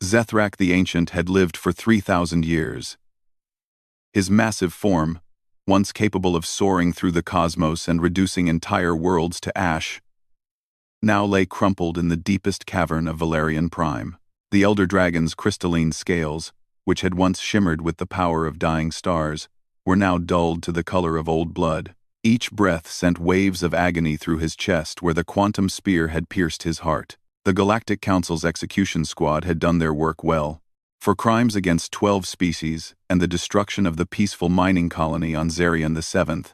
Zethrak the Ancient had lived for 3,000 years. His massive form, once capable of soaring through the cosmos and reducing entire worlds to ash, now lay crumpled in the deepest cavern of Valerian Prime. The Elder Dragon's crystalline scales, which had once shimmered with the power of dying stars, were now dulled to the color of old blood. Each breath sent waves of agony through his chest where the quantum spear had pierced his heart. The Galactic Council's execution squad had done their work well. For crimes against 12 species and the destruction of the peaceful mining colony on Zarian VII,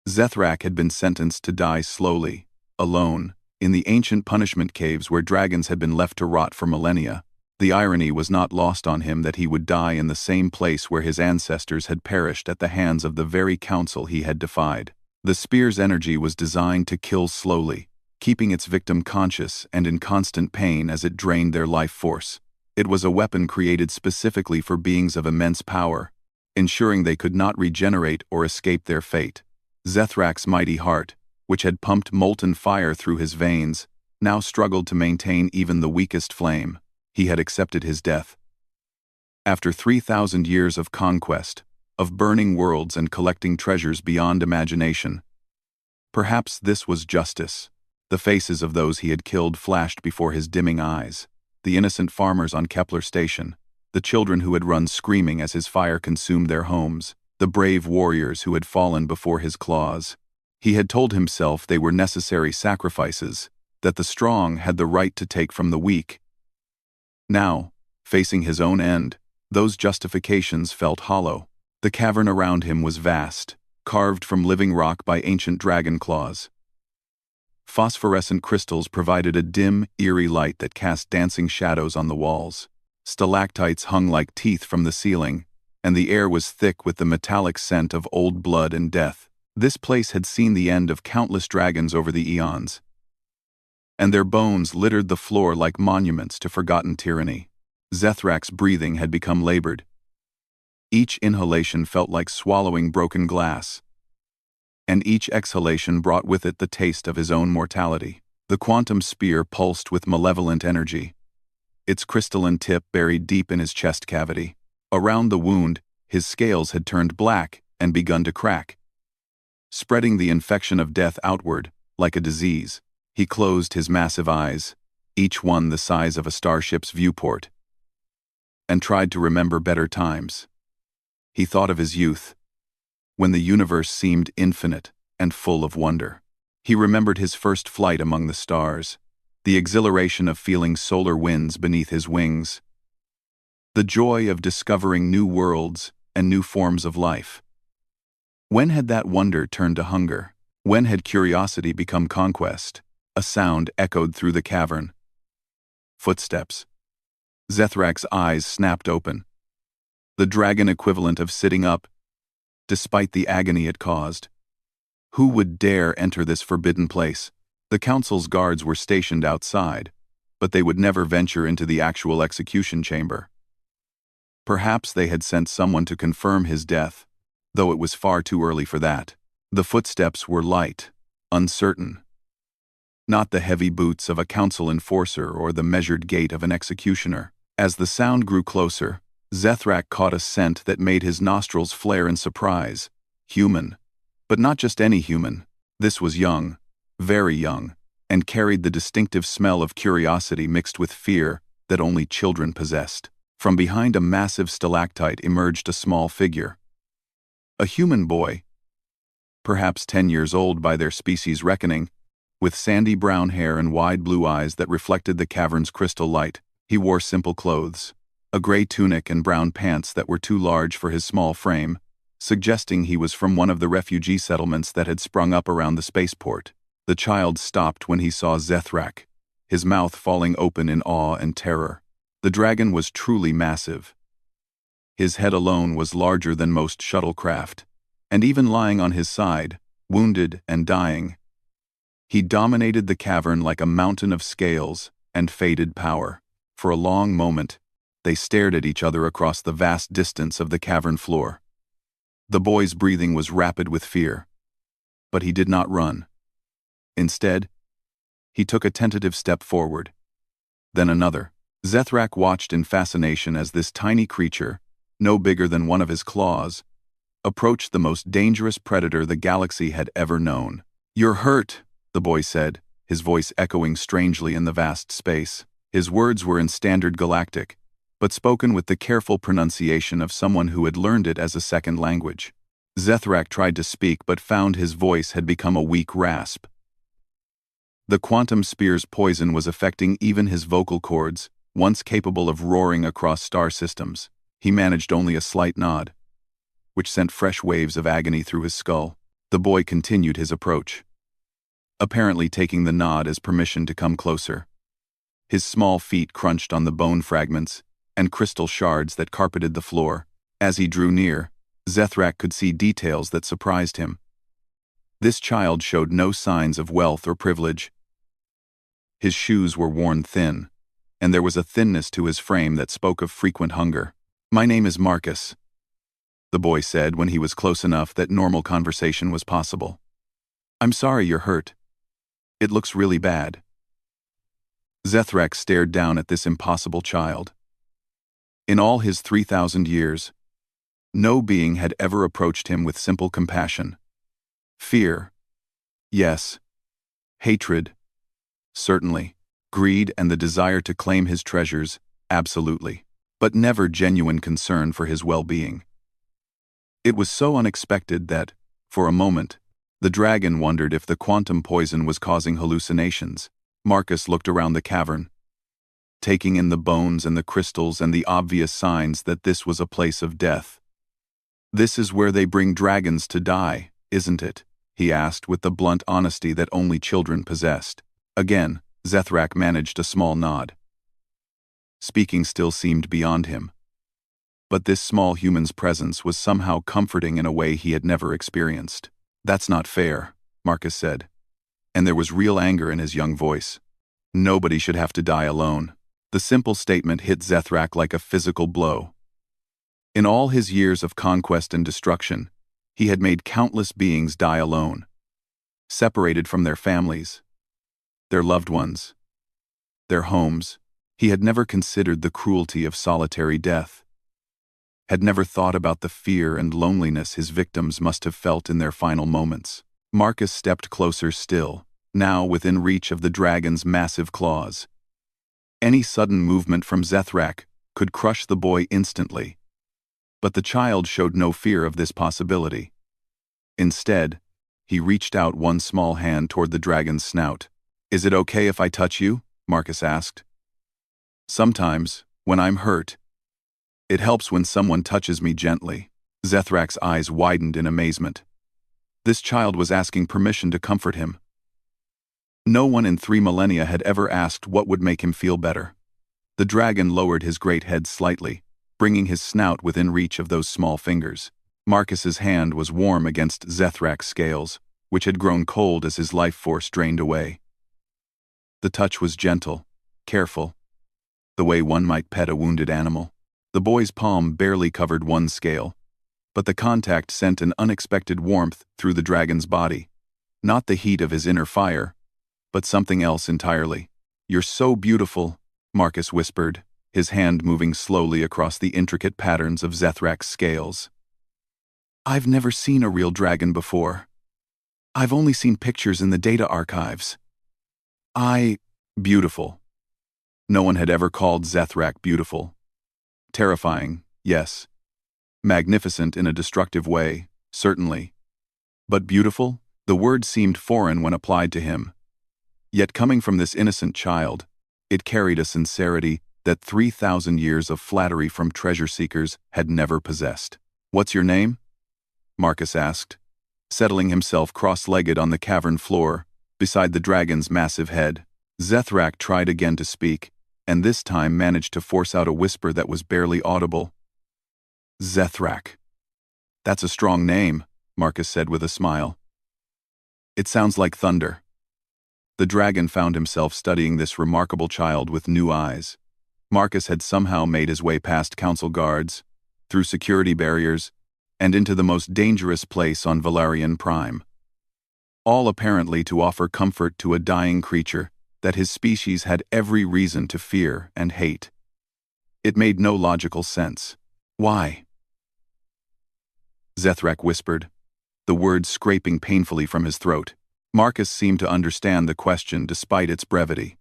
Zethrak had been sentenced to die slowly, alone, in the ancient punishment caves where dragons had been left to rot for millennia. The irony was not lost on him that he would die in the same place where his ancestors had perished at the hands of the very council he had defied. The spear's energy was designed to kill slowly, keeping its victim conscious and in constant pain as it drained their life force. It was a weapon created specifically for beings of immense power, ensuring they could not regenerate or escape their fate. Zethrak's mighty heart, which had pumped molten fire through his veins, now struggled to maintain even the weakest flame. He had accepted his death. After 3,000 years of conquest, of burning worlds and collecting treasures beyond imagination, perhaps this was justice. The faces of those he had killed flashed before his dimming eyes. The innocent farmers on Kepler Station, the children who had run screaming as his fire consumed their homes, the brave warriors who had fallen before his claws. He had told himself they were necessary sacrifices, that the strong had the right to take from the weak. Now, facing his own end, those justifications felt hollow. The cavern around him was vast, carved from living rock by ancient dragon claws. Phosphorescent crystals provided a dim, eerie light that cast dancing shadows on the walls. Stalactites hung like teeth from the ceiling, and the air was thick with the metallic scent of old blood and death. This place had seen the end of countless dragons over the eons, and their bones littered the floor like monuments to forgotten tyranny. Zethrak's breathing had become labored. Each inhalation felt like swallowing broken glass, and each exhalation brought with it the taste of his own mortality. The quantum spear pulsed with malevolent energy, its crystalline tip buried deep in his chest cavity. Around the wound, his scales had turned black and begun to crack, spreading the infection of death outward like a disease. He closed his massive eyes, each one the size of a starship's viewport, and tried to remember better times. He thought of his youth, when the universe seemed infinite and full of wonder. He remembered his first flight among the stars, the exhilaration of feeling solar winds beneath his wings, the joy of discovering new worlds and new forms of life. When had that wonder turned to hunger? When had curiosity become conquest? A sound echoed through the cavern. Footsteps. Zethrak's eyes snapped open. The dragon equivalent of sitting up, despite the agony it caused. Who would dare enter this forbidden place? The council's guards were stationed outside, but they would never venture into the actual execution chamber. Perhaps they had sent someone to confirm his death, though it was far too early for that. The footsteps were light, uncertain. Not the heavy boots of a council enforcer or the measured gait of an executioner. As the sound grew closer, Zethrak caught a scent that made his nostrils flare in surprise. Human. But not just any human. This was young, very young, and carried the distinctive smell of curiosity mixed with fear that only children possessed. From behind a massive stalactite emerged a small figure. A human boy, perhaps 10 years old by their species reckoning, with sandy brown hair and wide blue eyes that reflected the cavern's crystal light. He wore simple clothes, a gray tunic and brown pants that were too large for his small frame, suggesting he was from one of the refugee settlements that had sprung up around the spaceport. The child stopped when he saw Zethrak, his mouth falling open in awe and terror. The dragon was truly massive. His head alone was larger than most shuttlecraft, and even lying on his side, wounded and dying, he dominated the cavern like a mountain of scales and faded power. For a long moment, they stared at each other across the vast distance of the cavern floor. The boy's breathing was rapid with fear, but he did not run. Instead, he took a tentative step forward, then another. Zethrak watched in fascination as this tiny creature, no bigger than one of his claws, approached the most dangerous predator the galaxy had ever known. "You're hurt," the boy said, his voice echoing strangely in the vast space. His words were in standard Galactic, but spoken with the careful pronunciation of someone who had learned it as a second language. Zethrak tried to speak but found his voice had become a weak rasp. The quantum spear's poison was affecting even his vocal cords, once capable of roaring across star systems. He managed only a slight nod, which sent fresh waves of agony through his skull. The boy continued his approach, apparently taking the nod as permission to come closer. His small feet crunched on the bone fragments and crystal shards that carpeted the floor. As he drew near, Zethrak could see details that surprised him. This child showed no signs of wealth or privilege. His shoes were worn thin, and there was a thinness to his frame that spoke of frequent hunger. "My name is Marcus," the boy said when he was close enough that normal conversation was possible. "I'm sorry you're hurt. It looks really bad." Zethrak stared down at this impossible child. In all his 3,000 years, no being had ever approached him with simple compassion. Fear, yes. Hatred, certainly. Greed and the desire to claim his treasures, absolutely. But never genuine concern for his well-being. It was so unexpected that, for a moment, the dragon wondered if the quantum poison was causing hallucinations. Marcus looked around the cavern, taking in the bones and the crystals and the obvious signs that this was a place of death. "This is where they bring dragons to die, isn't it?" he asked with the blunt honesty that only children possessed. Again, Zethrak managed a small nod. Speaking still seemed beyond him. But this small human's presence was somehow comforting in a way he had never experienced. "That's not fair," Marcus said, and there was real anger in his young voice. "Nobody should have to die alone." The simple statement hit Zethrak like a physical blow. In all his years of conquest and destruction, he had made countless beings die alone, separated from their families, their loved ones, their homes. He had never considered the cruelty of solitary death, had never thought about the fear and loneliness his victims must have felt in their final moments. Marcus stepped closer still, now within reach of the dragon's massive claws. Any sudden movement from Zethrak could crush the boy instantly. But the child showed no fear of this possibility. Instead, he reached out one small hand toward the dragon's snout. "Is it okay if I touch you?" Marcus asked. "Sometimes, when I'm hurt, it helps when someone touches me gently." Zethrak's eyes widened in amazement. This child was asking permission to comfort him. No one in 3 millennia had ever asked what would make him feel better. The dragon lowered his great head slightly, bringing his snout within reach of those small fingers. Marcus's hand was warm against Zethrak's scales, which had grown cold as his life force drained away. The touch was gentle, careful, the way one might pet a wounded animal. The boy's palm barely covered one scale, but the contact sent an unexpected warmth through the dragon's body. Not the heat of his inner fire, but something else entirely. "You're so beautiful," Marcus whispered, his hand moving slowly across the intricate patterns of Zethrak's scales. "I've never seen a real dragon before. I've only seen pictures in the data archives. Beautiful." No one had ever called Zethrak beautiful. Terrifying, yes. Magnificent in a destructive way, certainly. But beautiful? The word seemed foreign when applied to him. Yet coming from this innocent child, it carried a sincerity that 3,000 years of flattery from treasure seekers had never possessed. "What's your name?" Marcus asked, settling himself cross-legged on the cavern floor, beside the dragon's massive head. Zethrak tried again to speak, and this time managed to force out a whisper that was barely audible. "Zethrak. That's a strong name," Marcus said with a smile. "It sounds like thunder." The dragon found himself studying this remarkable child with new eyes. Marcus had somehow made his way past council guards, through security barriers, and into the most dangerous place on Valerian Prime. All apparently to offer comfort to a dying creature that his species had every reason to fear and hate. It made no logical sense. Why? Zethrak whispered, the words scraping painfully from his throat. Marcus seemed to understand the question despite its brevity.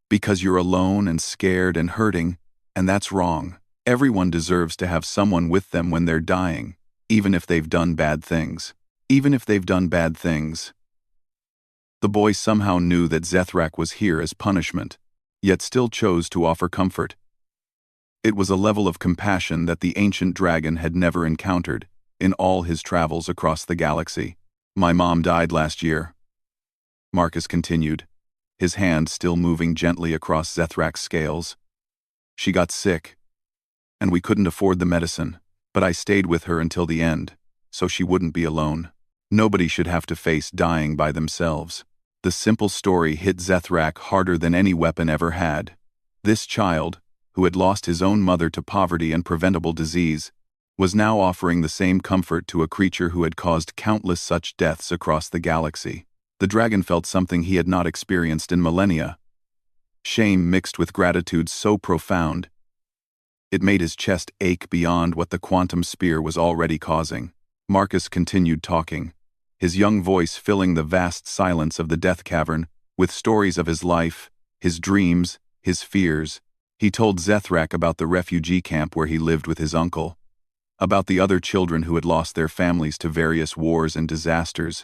Because you're alone and scared and hurting, and that's wrong. Everyone deserves to have someone with them when they're dying, even if they've done bad things. Even if they've done bad things. The boy somehow knew that Zethrak was here as punishment, yet still chose to offer comfort. It was a level of compassion that the ancient dragon had never encountered in all his travels across the galaxy. My mom died last year, Marcus continued, his hand still moving gently across Zethrak's scales. She got sick, and we couldn't afford the medicine, but I stayed with her until the end, so she wouldn't be alone. Nobody should have to face dying by themselves. The simple story hit Zethrak harder than any weapon ever had. This child, who had lost his own mother to poverty and preventable disease, was now offering the same comfort to a creature who had caused countless such deaths across the galaxy. The dragon felt something he had not experienced in millennia. Shame mixed with gratitude so profound, it made his chest ache beyond what the quantum spear was already causing. Marcus continued talking, his young voice filling the vast silence of the death cavern with stories of his life, his dreams, his fears. He told Zethrak about the refugee camp where he lived with his uncle, about the other children who had lost their families to various wars and disasters,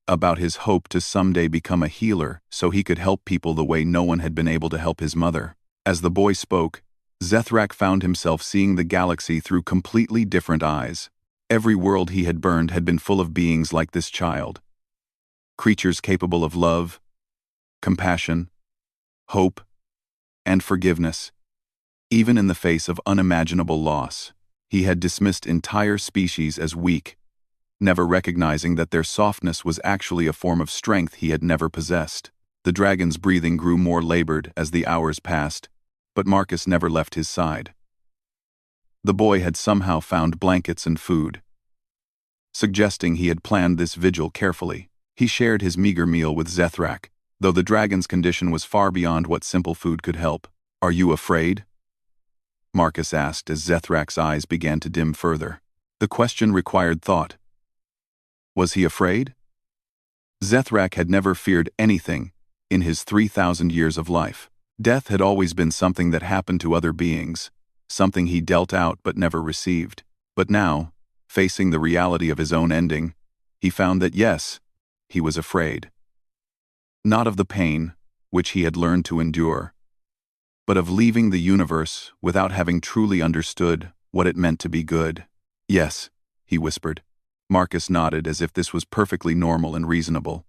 about his hope to someday become a healer so he could help people the way no one had been able to help his mother. As the boy spoke, Zethrak found himself seeing the galaxy through completely different eyes. Every world he had burned had been full of beings like this child. Creatures capable of love, compassion, hope, and forgiveness. Even in the face of unimaginable loss, he had dismissed entire species as weak, never recognizing that their softness was actually a form of strength he had never possessed. The dragon's breathing grew more labored as the hours passed, but Marcus never left his side. The boy had somehow found blankets and food, suggesting he had planned this vigil carefully. He shared his meager meal with Zethrak, though the dragon's condition was far beyond what simple food could help. "Are you afraid?" Marcus asked as Zethrak's eyes began to dim further. The question required thought. Was he afraid? Zethrak had never feared anything in his 3,000 years of life. Death had always been something that happened to other beings, something he dealt out but never received. But now, facing the reality of his own ending, he found that yes, he was afraid. Not of the pain, which he had learned to endure, but of leaving the universe without having truly understood what it meant to be good. "Yes," he whispered. Marcus nodded as if this was perfectly normal and reasonable.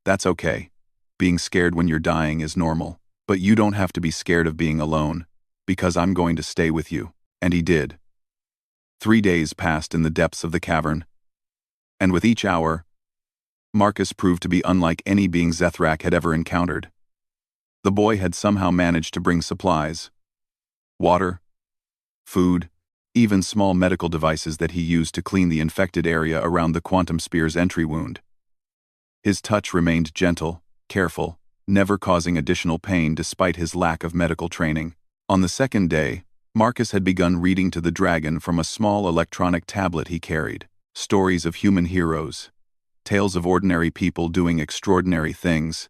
"That's okay. Being scared when you're dying is normal. But you don't have to be scared of being alone, because I'm going to stay with you." And he did. 3 days passed in the depths of the cavern, and with each hour, Marcus proved to be unlike any being Zethrak had ever encountered. The boy had somehow managed to bring supplies, water, food, even small medical devices that he used to clean the infected area around the quantum spear's entry wound. His touch remained gentle, careful, never causing additional pain despite his lack of medical training. On the second day, Marcus had begun reading to the dragon from a small electronic tablet he carried. Stories of human heroes, tales of ordinary people doing extraordinary things,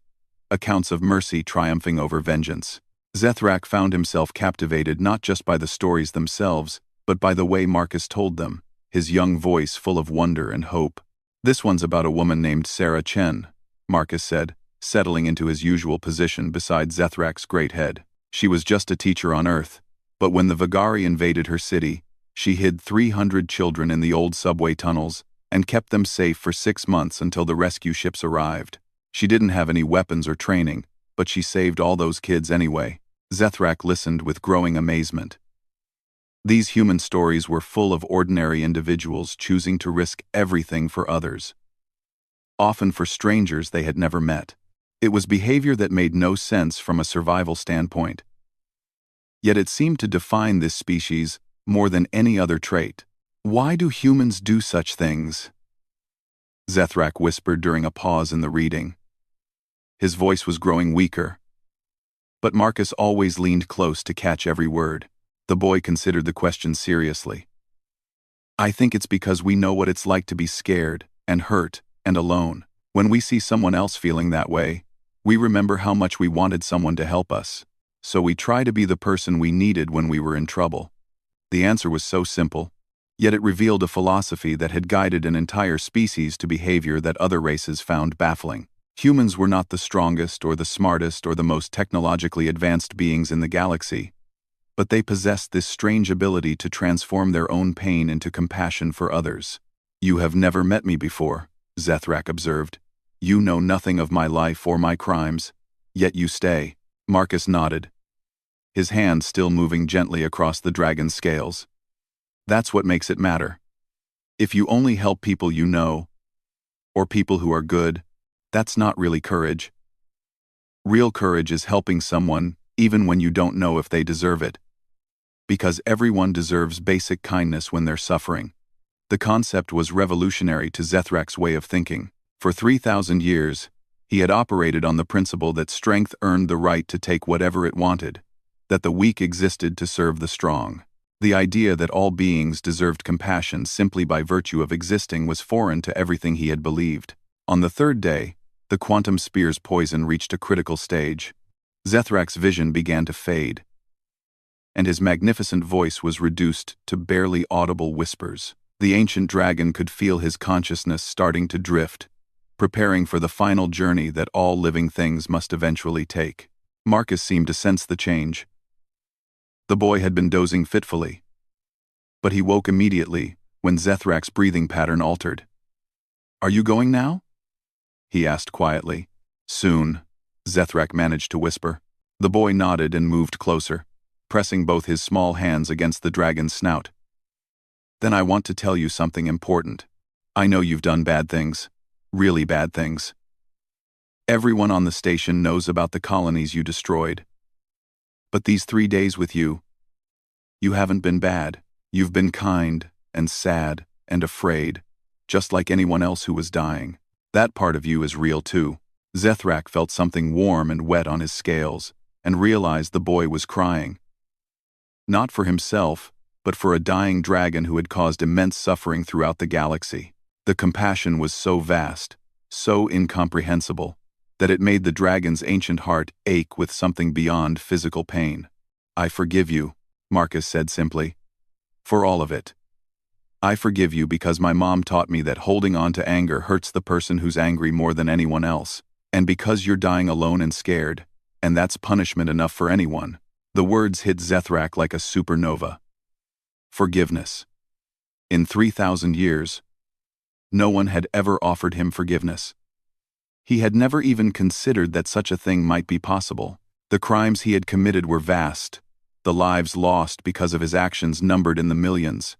accounts of mercy triumphing over vengeance. Zethrak found himself captivated not just by the stories themselves, but by the way Marcus told them, his young voice full of wonder and hope. "This one's about a woman named Sarah Chen," Marcus said, settling into his usual position beside Zethrak's great head. "She was just a teacher on Earth, but when the Vagari invaded her city, she hid 300 children in the old subway tunnels and kept them safe for 6 months until the rescue ships arrived. She didn't have any weapons or training, but she saved all those kids anyway." Zethrak listened with growing amazement. These human stories were full of ordinary individuals choosing to risk everything for others, often for strangers they had never met. It was behavior that made no sense from a survival standpoint. Yet it seemed to define this species more than any other trait. "Why do humans do such things?" Zethrak whispered during a pause in the reading. His voice was growing weaker, but Marcus always leaned close to catch every word. The boy considered the question seriously. I think it's because we know what it's like to be scared, and hurt, and alone. When we see someone else feeling that way, we remember how much we wanted someone to help us. So we try to be the person we needed when we were in trouble. The answer was so simple, yet it revealed a philosophy that had guided an entire species to behavior that other races found baffling. Humans were not the strongest or the smartest or the most technologically advanced beings in the galaxy, but they possessed this strange ability to transform their own pain into compassion for others. You have never met me before, Zethrak observed. You know nothing of my life or my crimes, yet you stay. Marcus nodded, his hand still moving gently across the dragon's scales. That's what makes it matter. If you only help people you know, or people who are good, that's not really courage. Real courage is helping someone, even when you don't know if they deserve it. Because everyone deserves basic kindness when they're suffering. The concept was revolutionary to Zethrak's way of thinking. For 3,000 years, he had operated on the principle that strength earned the right to take whatever it wanted, that the weak existed to serve the strong. The idea that all beings deserved compassion simply by virtue of existing was foreign to everything he had believed. On the third day, the quantum spear's poison reached a critical stage. Zethrak's vision began to fade, and his magnificent voice was reduced to barely audible whispers. The ancient dragon could feel his consciousness starting to drift, preparing for the final journey that all living things must eventually take. Marcus seemed to sense the change. The boy had been dozing fitfully, but he woke immediately when Zethrak's breathing pattern altered. Are you going now? He asked quietly. Soon, Zethrak managed to whisper. The boy nodded and moved closer, pressing both his small hands against the dragon's snout. Then I want to tell you something important. I know you've done bad things, really bad things. Everyone on the station knows about the colonies you destroyed. But these 3 days with you haven't been bad. You've been kind and sad and afraid, just like anyone else who was dying. That part of you is real too. Zethrak felt something warm and wet on his scales, and realized the boy was crying. Not for himself, but for a dying dragon who had caused immense suffering throughout the galaxy. The compassion was so vast, so incomprehensible, that it made the dragon's ancient heart ache with something beyond physical pain. I forgive you, Marcus said simply. For all of it. I forgive you because my mom taught me that holding on to anger hurts the person who's angry more than anyone else, and because you're dying alone and scared, and that's punishment enough for anyone. The words hit Zethrak like a supernova. Forgiveness. In 3,000 years, no one had ever offered him forgiveness. He had never even considered that such a thing might be possible. The crimes he had committed were vast, the lives lost because of his actions numbered in the millions.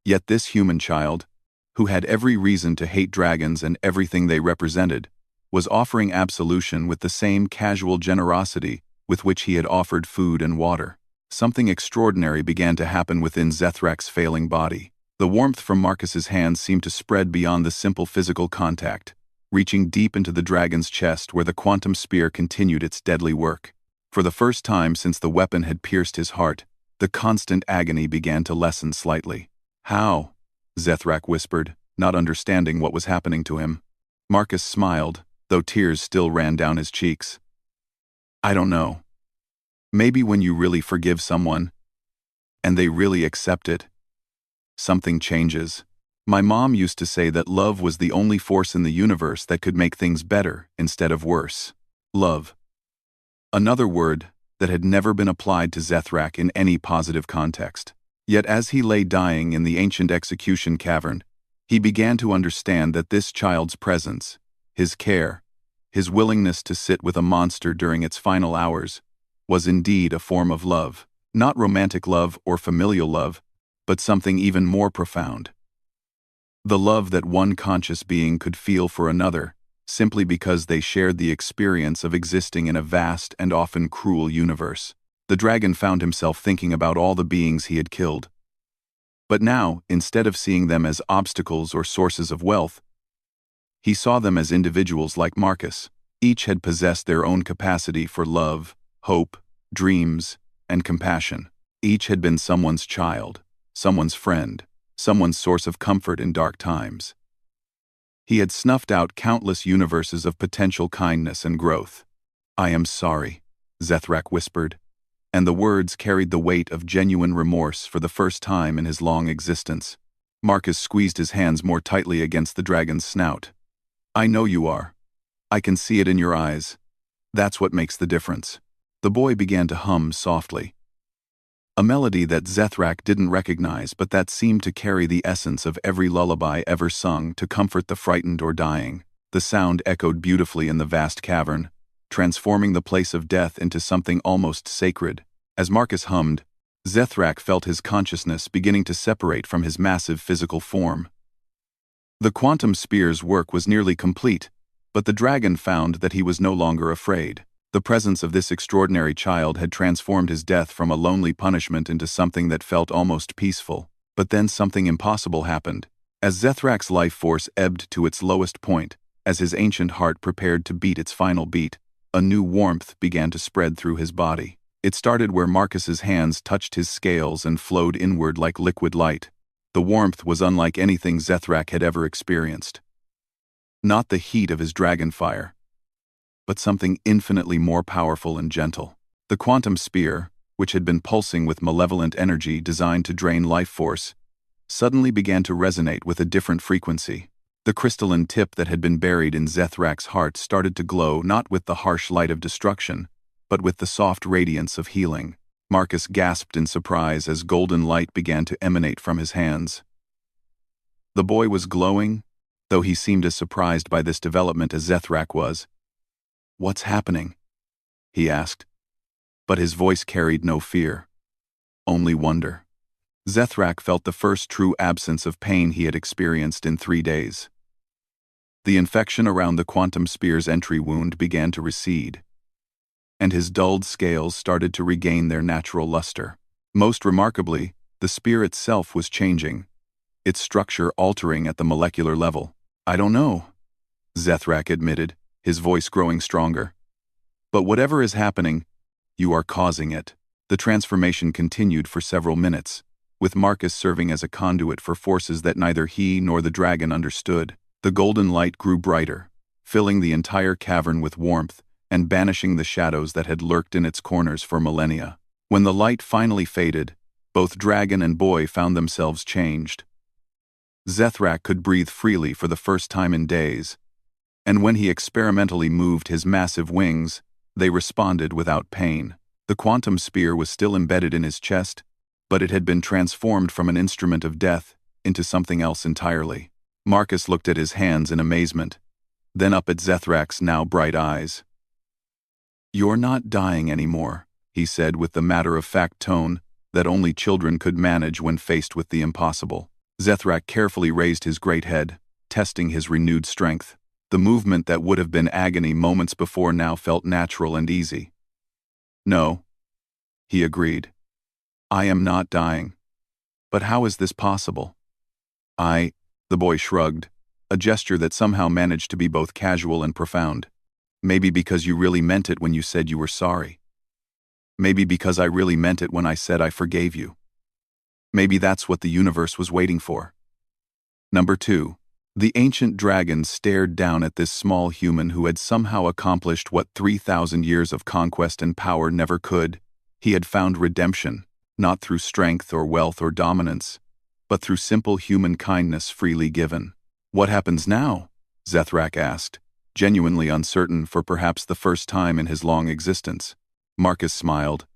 Yet this human child, who had every reason to hate dragons and everything they represented, was offering absolution with the same casual generosity with which he had offered food and water. Something extraordinary began to happen within Zethrak's failing body. The warmth from Marcus's hands seemed to spread beyond the simple physical contact, reaching deep into the dragon's chest where the quantum spear continued its deadly work. For the first time since the weapon had pierced his heart, the constant agony began to lessen slightly. How? Zethrak whispered, not understanding what was happening to him. Marcus smiled, though tears still ran down his cheeks. I don't know. Maybe when you really forgive someone, and they really accept it, something changes. My mom used to say that love was the only force in the universe that could make things better instead of worse. Love. Another word that had never been applied to Zethrak in any positive context. Yet as he lay dying in the ancient execution cavern, he began to understand that this child's presence, his care, his willingness to sit with a monster during its final hours, was indeed a form of love. Not romantic love or familial love, but something even more profound. The love that one conscious being could feel for another, simply because they shared the experience of existing in a vast and often cruel universe. The dragon found himself thinking about all the beings he had killed. But now, instead of seeing them as obstacles or sources of wealth, he saw them as individuals like Marcus. Each had possessed their own capacity for love, hope, dreams, and compassion. Each had been someone's child, someone's friend, someone's source of comfort in dark times. He had snuffed out countless universes of potential kindness and growth. "I am sorry," Zethrak whispered, and the words carried the weight of genuine remorse for the first time in his long existence. Marcus squeezed his hands more tightly against the dragon's snout. "I know you are. I can see it in your eyes. That's what makes the difference." The boy began to hum softly. A melody that Zethrak didn't recognize but that seemed to carry the essence of every lullaby ever sung to comfort the frightened or dying. The sound echoed beautifully in the vast cavern, transforming the place of death into something almost sacred. As Marcus hummed, Zethrak felt his consciousness beginning to separate from his massive physical form. The quantum spear's work was nearly complete, but the dragon found that he was no longer afraid. The presence of this extraordinary child had transformed his death from a lonely punishment into something that felt almost peaceful. But then something impossible happened. As Zethrak's life force ebbed to its lowest point, as his ancient heart prepared to beat its final beat, a new warmth began to spread through his body. It started where Marcus's hands touched his scales and flowed inward like liquid light. The warmth was unlike anything Zethrak had ever experienced. Not the heat of his dragon fire, but something infinitely more powerful and gentle. The quantum spear, which had been pulsing with malevolent energy designed to drain life force, suddenly began to resonate with a different frequency. The crystalline tip that had been buried in Zethrak's heart started to glow not with the harsh light of destruction, but with the soft radiance of healing. Marcus gasped in surprise as golden light began to emanate from his hands. The boy was glowing, though he seemed as surprised by this development as Zethrak was. "What's happening?" he asked. But his voice carried no fear, only wonder. Zethrak felt the first true absence of pain he had experienced in 3 days. The infection around the quantum spear's entry wound began to recede, and his dulled scales started to regain their natural luster. Most remarkably, the spear itself was changing, its structure altering at the molecular level. "I don't know," Zethrak admitted, his voice growing stronger. "But whatever is happening, you are causing it." The transformation continued for several minutes, with Marcus serving as a conduit for forces that neither he nor the dragon understood. The golden light grew brighter, filling the entire cavern with warmth and banishing the shadows that had lurked in its corners for millennia. When the light finally faded, both dragon and boy found themselves changed. Zethrak could breathe freely for the first time in days, and when he experimentally moved his massive wings, they responded without pain. The quantum spear was still embedded in his chest, but it had been transformed from an instrument of death into something else entirely. Marcus looked at his hands in amazement, then up at Zethrak's now bright eyes. "You're not dying anymore," he said with the matter-of-fact tone that only children could manage when faced with the impossible. Zethrak carefully raised his great head, testing his renewed strength. The movement that would have been agony moments before now felt natural and easy. "No," he agreed. "I am not dying. But how is this possible?" The boy shrugged, a gesture that somehow managed to be both casual and profound. "Maybe because you really meant it when you said you were sorry. Maybe because I really meant it when I said I forgave you. Maybe that's what the universe was waiting for." Number 2. The ancient dragon stared down at this small human who had somehow accomplished what 3,000 years of conquest and power never could. He had found redemption, not through strength or wealth or dominance, but through simple human kindness freely given. "What happens now?" Zethrak asked, genuinely uncertain for perhaps the first time in his long existence. Marcus smiled,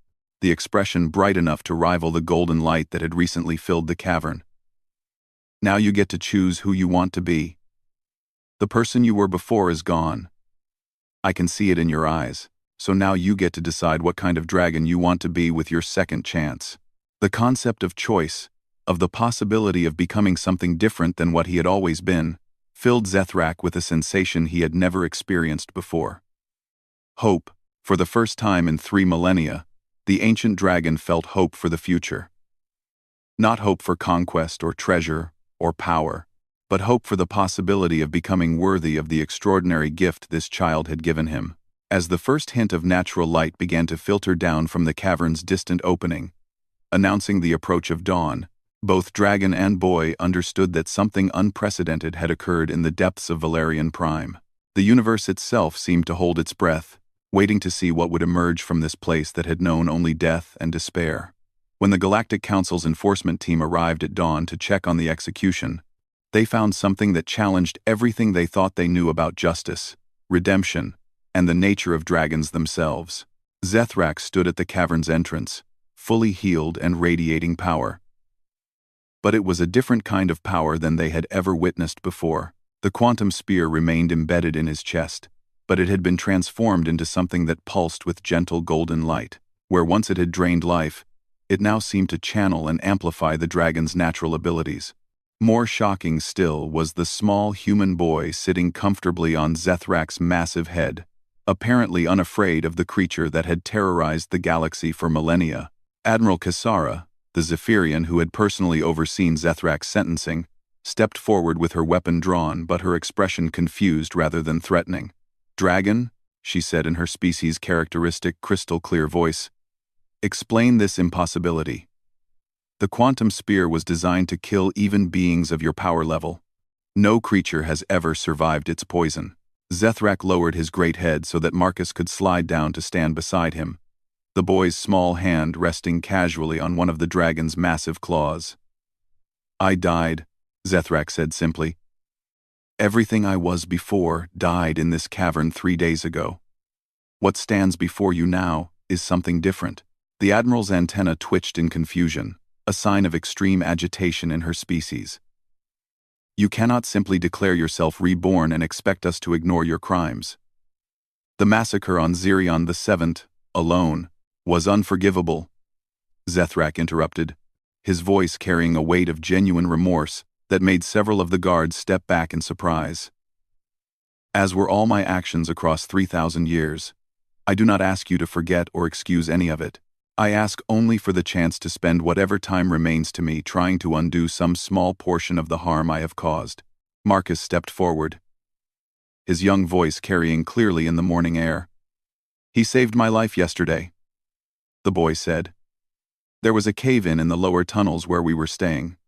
the expression bright enough to rival the golden light that had recently filled the cavern. "Now you get to choose who you want to be. The person you were before is gone. I can see it in your eyes, so now you get to decide what kind of dragon you want to be with your second chance." The concept of choice, of the possibility of becoming something different than what he had always been, filled Zethrak with a sensation he had never experienced before. Hope. For the first time in 3 millennia, the ancient dragon felt hope for the future. Not hope for conquest or treasure or power, but hope for the possibility of becoming worthy of the extraordinary gift this child had given him. As the first hint of natural light began to filter down from the cavern's distant opening, announcing the approach of dawn. Both dragon and boy understood that something unprecedented had occurred in the depths of Valerian Prime. The universe itself seemed to hold its breath, waiting to see what would emerge from this place that had known only death and despair. When the Galactic Council's enforcement team arrived at dawn to check on the execution, they found something that challenged everything they thought they knew about justice, redemption, and the nature of dragons themselves. Zethrak stood at the cavern's entrance, fully healed and radiating power. But it was a different kind of power than they had ever witnessed before. The quantum spear remained embedded in his chest, but it had been transformed into something that pulsed with gentle golden light. Where once it had drained life, it now seemed to channel and amplify the dragon's natural abilities. More shocking still was the small human boy sitting comfortably on Zethrak's massive head, apparently unafraid of the creature that had terrorized the galaxy for millennia. Admiral Kassara, the Zephyrian who had personally overseen Zethrak's sentencing, stepped forward with her weapon drawn, but her expression confused rather than threatening. "Dragon," she said in her species' characteristic crystal-clear voice, "explain this impossibility. The quantum spear was designed to kill even beings of your power level. No creature has ever survived its poison." Zethrak lowered his great head so that Marcus could slide down to stand beside him, the boy's small hand resting casually on one of the dragon's massive claws. "I died," Zethrak said simply. "Everything I was before died in this cavern 3 days ago. What stands before you now is something different." The Admiral's antenna twitched in confusion, a sign of extreme agitation in her species. "You cannot simply declare yourself reborn and expect us to ignore your crimes. The massacre on Zirion the Seventh, alone, was unforgivable," Zethrak interrupted, his voice carrying a weight of genuine remorse that made several of the guards step back in surprise. "As were all my actions across 3,000 years, I do not ask you to forget or excuse any of it. I ask only for the chance to spend whatever time remains to me trying to undo some small portion of the harm I have caused." Marcus stepped forward, his young voice carrying clearly in the morning air. "He saved my life yesterday," the boy said. "There was a cave-in in the lower tunnels where we were staying.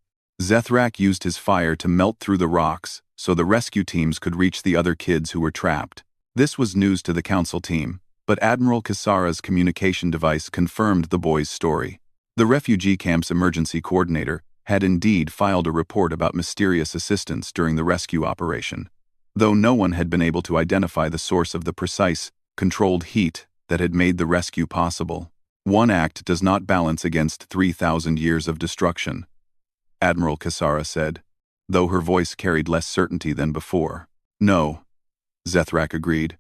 Zethrak used his fire to melt through the rocks so the rescue teams could reach the other kids who were trapped." This was news to the council team, but Admiral Kassara's communication device confirmed the boy's story. The refugee camp's emergency coordinator had indeed filed a report about mysterious assistance during the rescue operation, though no one had been able to identify the source of the precise, controlled heat that had made the rescue possible. "One act does not balance against 3,000 years of destruction," Admiral Kassara said, though her voice carried less certainty than before. "No," Zethrak agreed.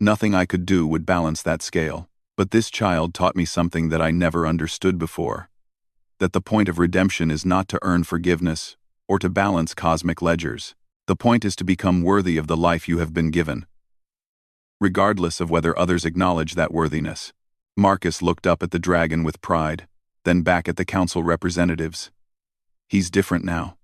"Nothing I could do would balance that scale. But this child taught me something that I never understood before. That the point of redemption is not to earn forgiveness or to balance cosmic ledgers. The point is to become worthy of the life you have been given, regardless of whether others acknowledge that worthiness." Marcus looked up at the dragon with pride, then back at the council representatives. "He's different now.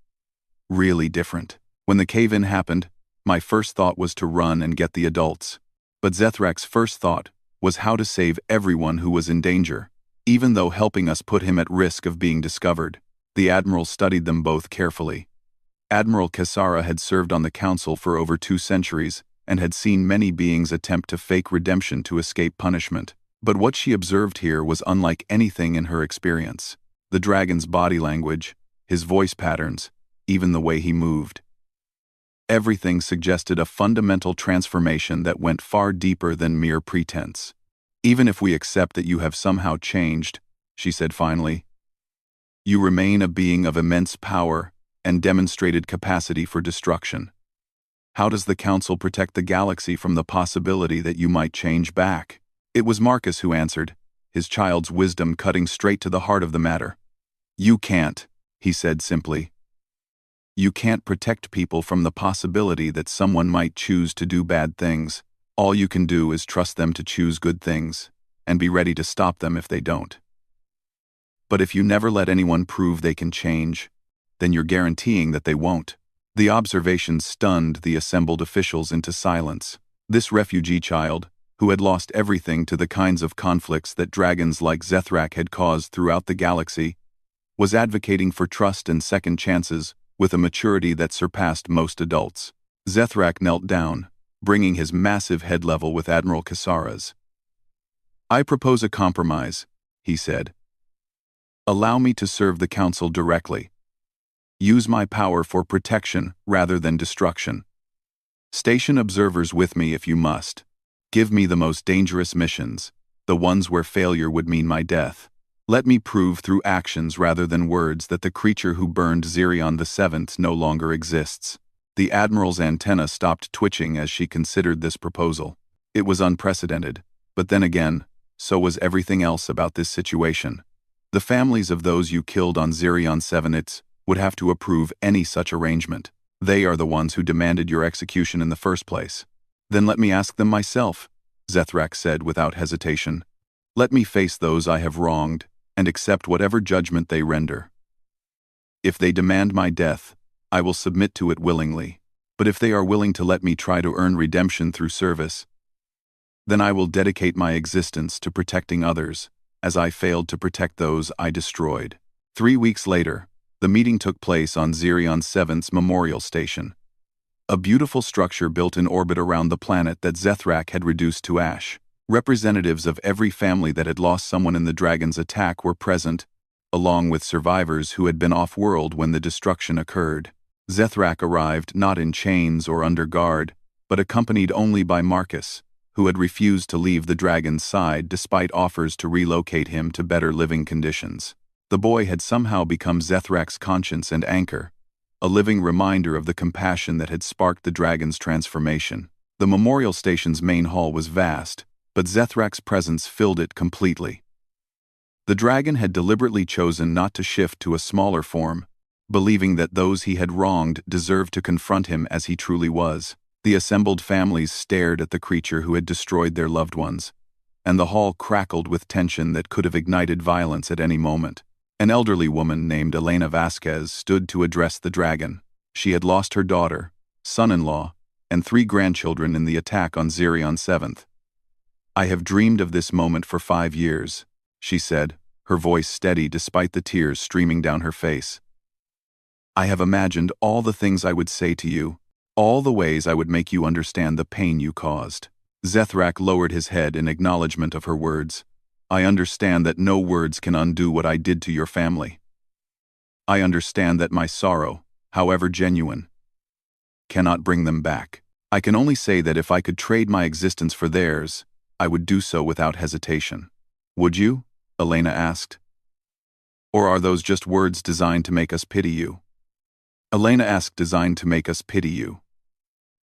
Really different. When the cave-in happened, my first thought was to run and get the adults. But Zethrak's first thought was how to save everyone who was in danger, even though helping us put him at risk of being discovered." The Admiral studied them both carefully. Admiral Kassara had served on the council for over 2 centuries and had seen many beings attempt to fake redemption to escape punishment. But what she observed here was unlike anything in her experience. The dragon's body language, his voice patterns, even the way he moved. Everything suggested a fundamental transformation that went far deeper than mere pretense. "Even if we accept that you have somehow changed," she said finally, "you remain a being of immense power and demonstrated capacity for destruction. How does the Council protect the galaxy from the possibility that you might change back?" It was Marcus who answered, his child's wisdom cutting straight to the heart of the matter. "You can't," he said simply. "You can't protect people from the possibility that someone might choose to do bad things. All you can do is trust them to choose good things, and be ready to stop them if they don't. But if you never let anyone prove they can change, then you're guaranteeing that they won't." The observation stunned the assembled officials into silence. This refugee child, who had lost everything to the kinds of conflicts that dragons like Zethrak had caused throughout the galaxy, was advocating for trust and second chances with a maturity that surpassed most adults. Zethrak knelt down, bringing his massive head level with Admiral Kasara's. "I propose a compromise," he said. "Allow me to serve the Council directly. Use my power for protection rather than destruction. Station observers with me if you must. Give me the most dangerous missions, the ones where failure would mean my death. Let me prove through actions rather than words that the creature who burned Zirion the Seventh no longer exists." The Admiral's antenna stopped twitching as she considered this proposal. It was unprecedented, but then again, so was everything else about this situation. The families of those you killed on Zirion 7 would have to approve any such arrangement. They are the ones who demanded your execution in the first place. "Then let me ask them myself," Zethrak said without hesitation. "Let me face those I have wronged and accept whatever judgment they render. If they demand my death, I will submit to it willingly. But if they are willing to let me try to earn redemption through service, then I will dedicate my existence to protecting others, as I failed to protect those I destroyed." 3 weeks later, the meeting took place on Zirion 7's Memorial Station, a beautiful structure built in orbit around the planet that Zethrak had reduced to ash. Representatives of every family that had lost someone in the dragon's attack were present, along with survivors who had been off-world when the destruction occurred. Zethrak arrived not in chains or under guard, but accompanied only by Marcus, who had refused to leave the dragon's side despite offers to relocate him to better living conditions. The boy had somehow become Zethrak's conscience and anchor, a living reminder of the compassion that had sparked the dragon's transformation. The memorial station's main hall was vast, but Zethrak's presence filled it completely. The dragon had deliberately chosen not to shift to a smaller form, believing that those he had wronged deserved to confront him as he truly was. The assembled families stared at the creature who had destroyed their loved ones, and the hall crackled with tension that could have ignited violence at any moment. An elderly woman named Elena Vasquez stood to address the dragon. She had lost her daughter, son-in-law, and 3 grandchildren in the attack on Zirion 7. "I have dreamed of this moment for 5 years," she said, her voice steady despite the tears streaming down her face. "I have imagined all the things I would say to you, all the ways I would make you understand the pain you caused." Zethrak lowered his head in acknowledgement of her words. "I understand that no words can undo what I did to your family. I understand that my sorrow, however genuine, cannot bring them back. I can only say that if I could trade my existence for theirs, I would do so without hesitation." "Would you?" Elena asked. "Or are those just words designed to make us pity you?" Elena asked, "Designed to make us pity you."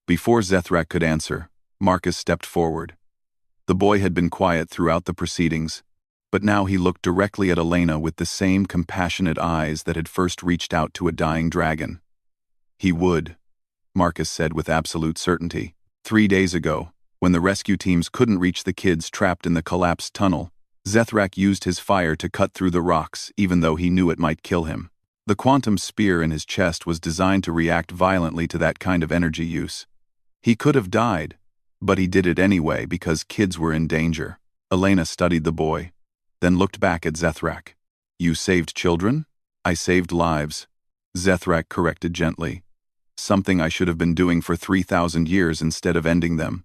Before Zethrak could answer, Marcus stepped forward. The boy had been quiet throughout the proceedings, but now he looked directly at Elena with the same compassionate eyes that had first reached out to a dying dragon. "He would," Marcus said with absolute certainty. 3 days ago, when the rescue teams couldn't reach the kids trapped in the collapsed tunnel, Zethrak used his fire to cut through the rocks even though he knew it might kill him. The quantum spear in his chest was designed to react violently to that kind of energy use. He could have died, but he did it anyway because kids were in danger. Elena studied the boy, then looked back at Zethrak. "You saved children?" "I saved lives," Zethrak corrected gently. "Something I should have been doing for 3,000 years instead of ending them."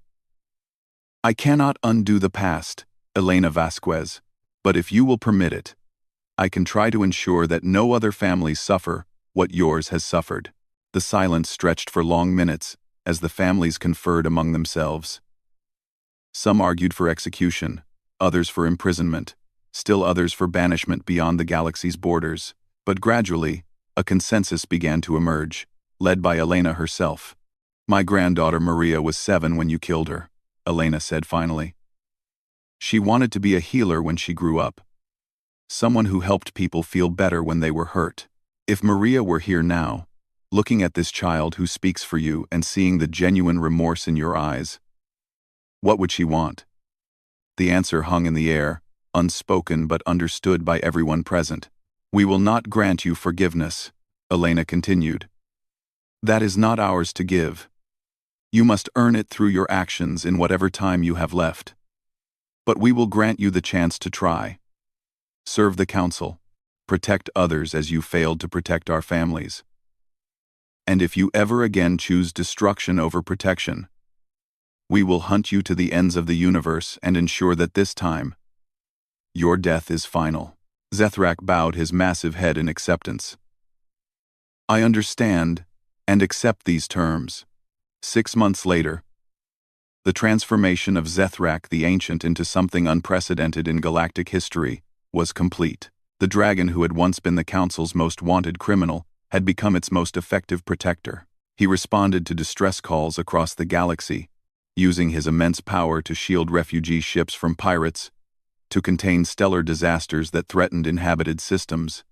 "I cannot undo the past, Elena Vasquez, but if you will permit it, I can try to ensure that no other families suffer what yours has suffered." The silence stretched for long minutes as the families conferred among themselves. Some argued for execution, others for imprisonment, still others for banishment beyond the galaxy's borders. But gradually, a consensus began to emerge, led by Elena herself. "My granddaughter Maria was 7 when you killed her," Elena said finally. "She wanted to be a healer when she grew up. Someone who helped people feel better when they were hurt. If Maria were here now, looking at this child who speaks for you and seeing the genuine remorse in your eyes, what would she want?" The answer hung in the air, unspoken but understood by everyone present. "We will not grant you forgiveness," Elena continued. "That is not ours to give. You must earn it through your actions in whatever time you have left." But we will grant you the chance to try. Serve the Council. Protect others as you failed to protect our families. And if you ever again choose destruction over protection, we will hunt you to the ends of the universe and ensure that this time, your death is final. Zethrak bowed his massive head in acceptance. I understand and accept these terms. 6 months later, the transformation of Zethrak the Ancient into something unprecedented in galactic history was complete. The dragon who had once been the Council's most wanted criminal had become its most effective protector. He responded to distress calls across the galaxy, using his immense power to shield refugee ships from pirates, to contain stellar disasters that threatened inhabited systems,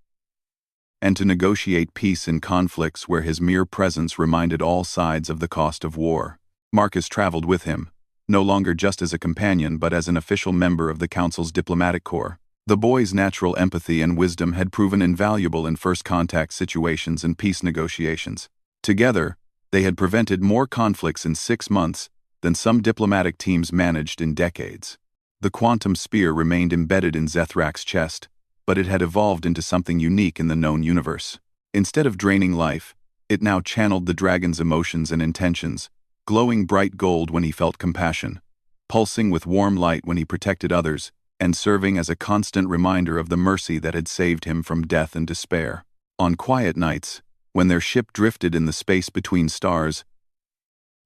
and to negotiate peace in conflicts where his mere presence reminded all sides of the cost of war. Marcus traveled with him, no longer just as a companion but as an official member of the Council's diplomatic corps. The boy's natural empathy and wisdom had proven invaluable in first contact situations and peace negotiations. Together, they had prevented more conflicts in 6 months than some diplomatic teams managed in decades. The quantum spear remained embedded in Zethrak's chest, but it had evolved into something unique in the known universe. Instead of draining life, it now channeled the dragon's emotions and intentions, glowing bright gold when he felt compassion, pulsing with warm light when he protected others, and serving as a constant reminder of the mercy that had saved him from death and despair. On quiet nights, when their ship drifted in the space between stars,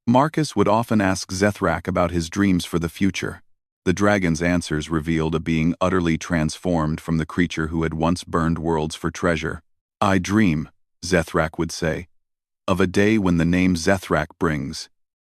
Marcus would often ask Zethrak about his dreams for the future. The dragon's answers revealed a being utterly transformed from the creature who had once burned worlds for treasure. I dream, Zethrak would say, of a day when the name Zethrak brings,